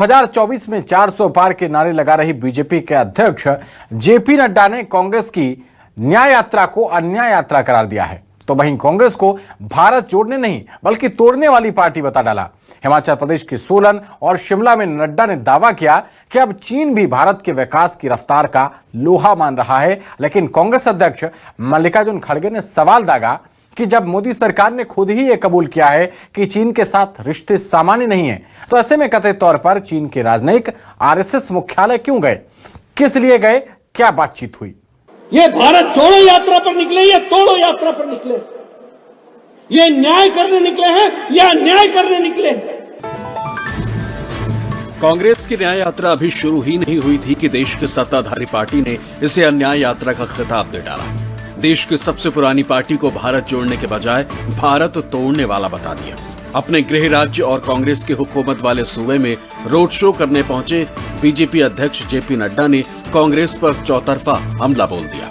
2024 में 400 पार के नारे लगा रही बीजेपी के अध्यक्ष जेपी नड्डा ने कांग्रेस की न्याय यात्रा को अन्याय यात्रा करार दिया है। तो वहीं कांग्रेस को भारत जोड़ने नहीं बल्कि तोड़ने वाली पार्टी बता डाला। हिमाचल प्रदेश के सोलन और शिमला में नड्डा ने दावा किया कि अब चीन भी भारत के विकास की रफ्तार का लोहा मान रहा है। लेकिन कांग्रेस अध्यक्ष मल्लिकार्जुन खड़गे ने सवाल दागा कि जब मोदी सरकार ने खुद ही यह कबूल किया है कि चीन के साथ रिश्ते सामान्य नहीं है, तो ऐसे में कथित तौर पर चीन के राजनयिक आरएसएस मुख्यालय क्यों गए, किस लिए गए, क्या बातचीत हुई। ये भारत छोड़ो यात्रा पर निकले, ये तोड़ो यात्रा पर निकले, ये न्याय करने निकले हैं या अन्याय करने निकले हैं। कांग्रेस की न्याय यात्रा अभी शुरू ही नहीं हुई थी कि देश की सत्ताधारी पार्टी ने इसे अन्याय यात्रा का खिताब दे डाला। देश की सबसे पुरानी पार्टी को भारत जोड़ने के बजाय भारत तोड़ने वाला बता दिया। अपने गृह राज्य और कांग्रेस की हुकूमत वाले सूबे में रोड शो करने पहुंचे बीजेपी अध्यक्ष जेपी नड्डा ने कांग्रेस पर चौतरफा हमला बोल दिया।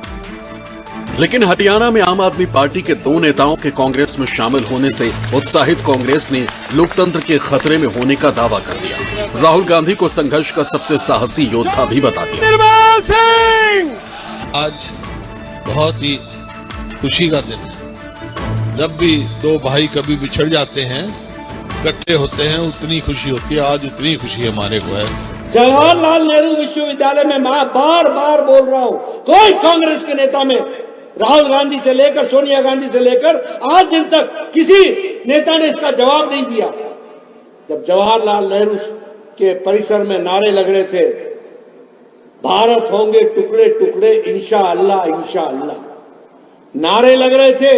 लेकिन हरियाणा में आम आदमी पार्टी के 2 नेताओं के कांग्रेस में शामिल होने से उत्साहित कांग्रेस ने लोकतंत्र के खतरे में होने का दावा कर दिया। राहुल गांधी को संघर्ष का सबसे साहसी योद्धा भी बता दिया। आज बहुत ही खुशी का दिन है। जब भी 2 भाई कभी बिछड़ जाते हैं, इकट्ठे होते हैं, उतनी खुशी होती है। आज उतनी खुशी हमारे को है। जवाहरलाल नेहरू विश्वविद्यालय में मैं बार बार बोल रहा हूं, कोई कांग्रेस के नेता में राहुल गांधी से लेकर सोनिया गांधी से लेकर आज दिन तक किसी नेता ने इसका जवाब नहीं दिया। जब जवाहरलाल नेहरू के परिसर में नारे लग रहे थे, भारत होंगे टुकड़े टुकड़े इंशाअल्लाह इंशाअल्लाह, नारे लग रहे थे,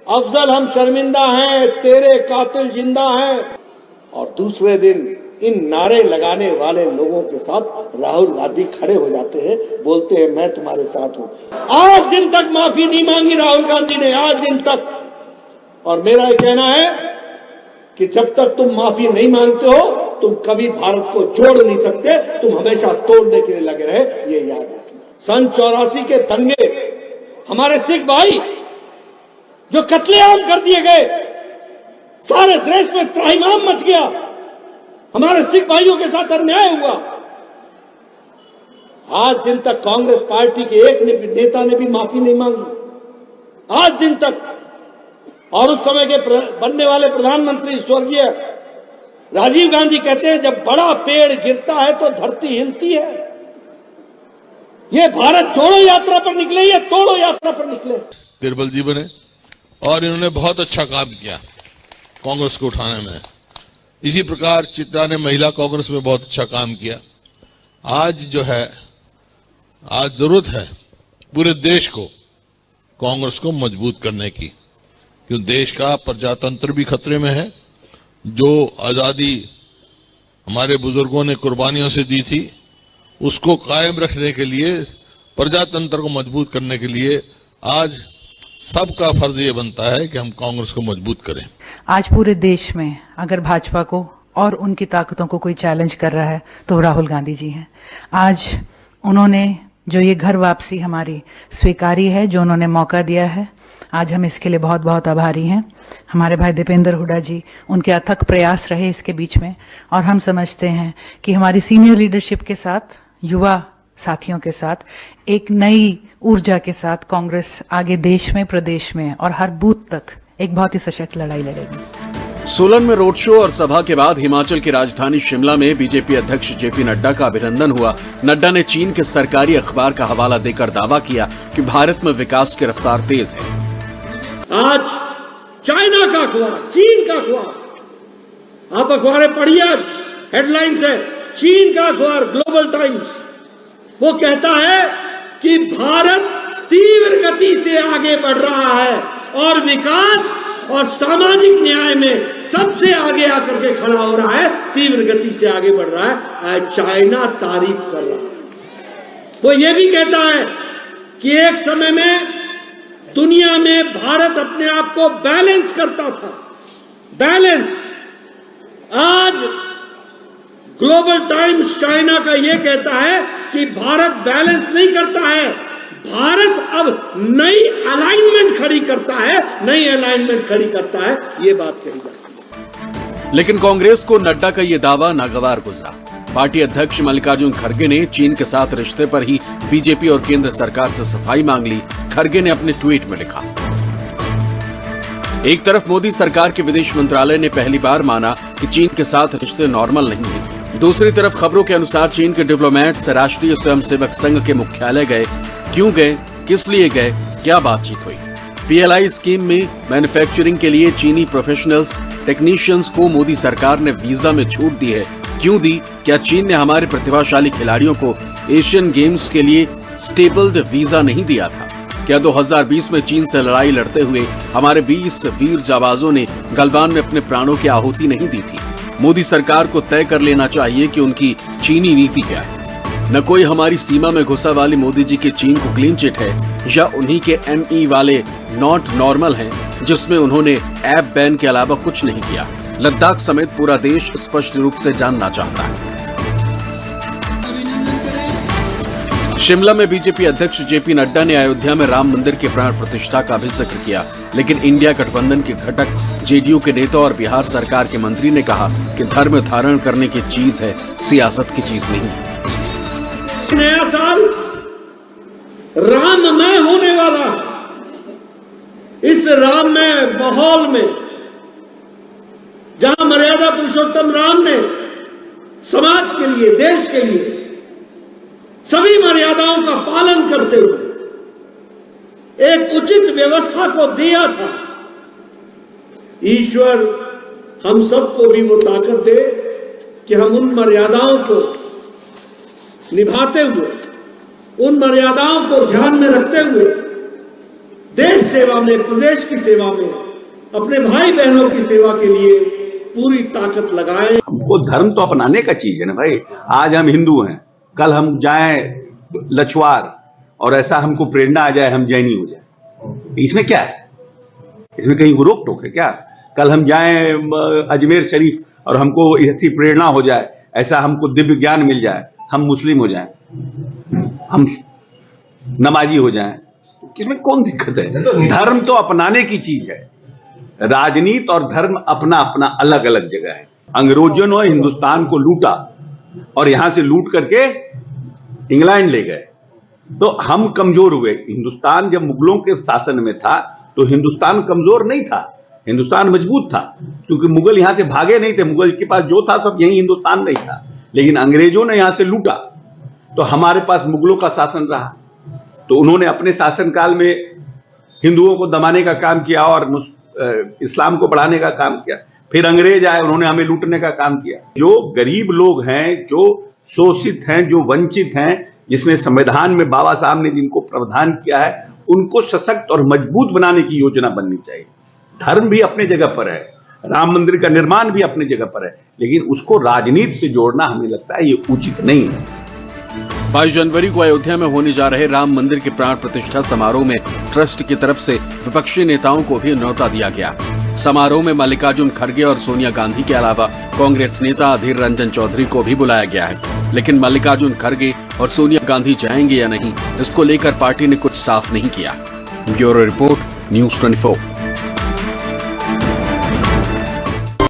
अफजल हम शर्मिंदा हैं, तेरे कातिल जिंदा हैं, और दूसरे दिन इन नारे लगाने वाले लोगों के साथ राहुल गांधी खड़े हो जाते हैं, बोलते हैं मैं तुम्हारे साथ हूं। आज दिन तक माफी नहीं मांगी राहुल गांधी ने, आज दिन तक। और मेरा ये कहना है कि जब तक तुम माफी नहीं मांगते हो, तुम कभी भारत को जोड़ नहीं सकते, तुम हमेशा तोड़ने के लिए लगे रहे, ये याद रखना। सन 84 के दंगे, हमारे सिख भाई जो कत्लेआम कर दिए गए, सारे देश में त्राहिमाम मच गया, हमारे सिख भाइयों के साथ अन्याय हुआ। आज दिन तक कांग्रेस पार्टी के एक नेता ने भी माफी नहीं मांगी, आज दिन तक। और उस समय के बनने वाले प्रधानमंत्री स्वर्गीय राजीव गांधी कहते हैं, जब बड़ा पेड़ गिरता है तो धरती हिलती है। ये भारत जोड़ो यात्रा पर निकले, ये तोड़ो यात्रा पर निकले। बिरबल जी बने और इन्होंने बहुत अच्छा काम किया कांग्रेस को उठाने में। इसी प्रकार चित्रा ने महिला कांग्रेस में बहुत अच्छा काम किया। आज जो है, आज जरूरत है पूरे देश को कांग्रेस को मजबूत करने की, क्योंकि देश का प्रजातंत्र भी खतरे में है। जो आजादी हमारे बुजुर्गों ने कुर्बानियों से दी थी, उसको कायम रखने के लिए, प्रजातंत्र को मजबूत करने के लिए आज सबका फर्ज ये बनता है कि हम कांग्रेस को मजबूत करें। आज पूरे देश में अगर भाजपा को और उनकी ताकतों को कोई चैलेंज कर रहा है तो राहुल गांधी जी हैं। आज उन्होंने जो ये घर वापसी हमारी स्वीकारी है, जो उन्होंने मौका दिया है, आज हम इसके लिए बहुत बहुत आभारी हैं। हमारे भाई दीपेंद्र हुड्डा जी, उनके अथक प्रयास रहे इसके बीच में, और हम समझते हैं कि हमारी सीनियर लीडरशिप के साथ, युवा साथियों के साथ, एक नई ऊर्जा के साथ कांग्रेस आगे देश में, प्रदेश में और हर बूथ तक एक बहुत ही सशक्त लड़ाई लड़ेगी। सोलन में रोड शो और सभा के बाद हिमाचल की राजधानी शिमला में बीजेपी अध्यक्ष जेपी नड्डा का अभिनंदन हुआ। नड्डा ने चीन के सरकारी अखबार का हवाला देकर दावा किया कि भारत में विकास की रफ्तार तेज है। आज चाइना का अखबार, चीन का अखबार, आप अखबारें पढ़िए, हेडलाइंस है, चीन का अखबार ग्लोबल टाइम्स, वो कहता है कि भारत तीव्र गति से आगे बढ़ रहा है और विकास और सामाजिक न्याय में सबसे आगे आकर के खड़ा हो रहा है, तीव्र गति से आगे बढ़ रहा है। चाइना तारीफ कर रहा है। वो ये भी कहता है कि एक समय में दुनिया में भारत अपने आप को बैलेंस करता था, बैलेंस। आज ग्लोबल टाइम्स चाइना का यह कहता है कि भारत बैलेंस नहीं करता है, भारत अब नई अलाइनमेंट खड़ी करता है, नई अलाइनमेंट खड़ी करता है, ये बात कही जाती है। लेकिन कांग्रेस को नड्डा का ये दावा नागवार गुजरा। पार्टी अध्यक्ष मल्लिकार्जुन खड़गे ने चीन के साथ रिश्ते पर ही बीजेपी और केंद्र सरकार से सफाई मांग ली। खड़गे ने अपने ट्वीट में लिखा, एक तरफ मोदी सरकार के विदेश मंत्रालय ने पहली बार माना कि चीन के साथ रिश्ते नॉर्मल नहीं है। दूसरी तरफ खबरों के अनुसार चीन के डिप्लोमेट्स राष्ट्रीय स्वयंसेवक संघ के मुख्यालय गए। क्यों गए, किस लिए गए, क्या बातचीत हुई? पीएलआई स्कीम में मैन्युफैक्चरिंग के लिए चीनी प्रोफेशनल्स टेक्नीशियंस को मोदी सरकार ने वीजा में छूट दी है। क्यों दी? क्या चीन ने हमारे प्रतिभाशाली खिलाड़ियों को एशियन गेम्स के लिए स्टेबल्ड वीजा नहीं दिया था? क्या 2020 में चीन से लड़ाई लड़ते हुए हमारे 20 वीर जाबाजों ने गलवान में अपने प्राणों की आहुति नहीं दी थी? मोदी सरकार को तय कर लेना चाहिए कि उनकी चीनी नीति क्या है। न कोई हमारी सीमा में घुसा वाली मोदी जी के चीन को क्लीन चिट है, या उन्हीं के ME वाले नॉट नॉर्मल हैं, जिसमें उन्होंने ऐप बैन के अलावा कुछ नहीं किया। लद्दाख समेत पूरा देश स्पष्ट रूप से जानना चाहता है। शिमला में बीजेपी अध्यक्ष जेपी नड्डा ने अयोध्या में राम मंदिर के प्राण प्रतिष्ठा का भी जिक्र किया, लेकिन इंडिया गठबंधन के घटक जेडीयू के नेता और बिहार सरकार के मंत्री ने कहा कि धर्म धारण करने की चीज है, सियासत की चीज नहीं। नया साल राममय होने वाला है। इस राममय माहौल में जहां मर्यादा पुरुषोत्तम राम ने समाज के लिए, देश के लिए सभी मर्यादाओं का पालन करते हुए एक उचित व्यवस्था को दिया था, ईश्वर हम सबको भी वो ताकत दे कि हम उन मर्यादाओं को निभाते हुए, उन मर्यादाओं को ध्यान में रखते हुए देश सेवा में, प्रदेश की सेवा में, अपने भाई बहनों की सेवा के लिए पूरी ताकत लगाएं। वो धर्म तो अपनाने का चीज है ना भाई। आज हम हिंदू हैं, कल हम जाएं लछवार और ऐसा हमको प्रेरणा आ जाए हम जैनी हो जाए, इसमें क्या है? इसमें कहीं रोक टोक है क्या? कल हम जाएं अजमेर शरीफ और हमको ऐसी प्रेरणा हो जाए, ऐसा हमको दिव्य ज्ञान मिल जाए, हम मुस्लिम हो जाएं, हम नमाजी हो जाएं, इसमें कौन दिक्कत है? धर्म तो अपनाने की चीज है। राजनीति और धर्म अपना अपना अलग अलग जगह है। अंग्रेजों ने हिंदुस्तान को लूटा और यहां से लूट करके इंग्लैंड ले गए, तो हम कमजोर हुए। हिंदुस्तान जब मुगलों के शासन में था तो हिंदुस्तान कमजोर नहीं था, हिंदुस्तान मजबूत था, क्योंकि मुगल यहां से भागे नहीं थे। मुगल के पास जो था सब यही हिंदुस्तान में ही था, लेकिन अंग्रेजों ने यहां से लूटा तो हमारे पास मुगलों का शासन रहा। तो उन्होंने अपने शासनकाल में हिंदुओं को दबाने का काम किया और इस्लाम को बढ़ाने का काम किया। फिर अंग्रेज आए, उन्होंने हमें लूटने का काम किया। जो गरीब लोग हैं, जो शोषित हैं, जो वंचित हैं, जिसमें संविधान में बाबा साहब ने जिनको प्रावधान किया है, उनको सशक्त और मजबूत बनाने की योजना बननी चाहिए। धर्म भी अपने जगह पर है, राम मंदिर का निर्माण भी अपनी जगह पर है, लेकिन उसको राजनीति से जोड़ना हमें लगता है ये उचित नहीं है। 22 जनवरी को अयोध्या में होने जा रहे राम मंदिर के प्राण प्रतिष्ठा समारोह में ट्रस्ट की तरफ से विपक्षी नेताओं को भी न्योता दिया गया। समारोह में मल्लिकार्जुन खड़गे और सोनिया गांधी के अलावा कांग्रेस नेता अधीर रंजन चौधरी को भी बुलाया गया है, लेकिन मल्लिकार्जुन खड़गे और सोनिया गांधी जाएंगे या नहीं, इसको लेकर पार्टी ने कुछ साफ नहीं किया। Bureau report, news 24।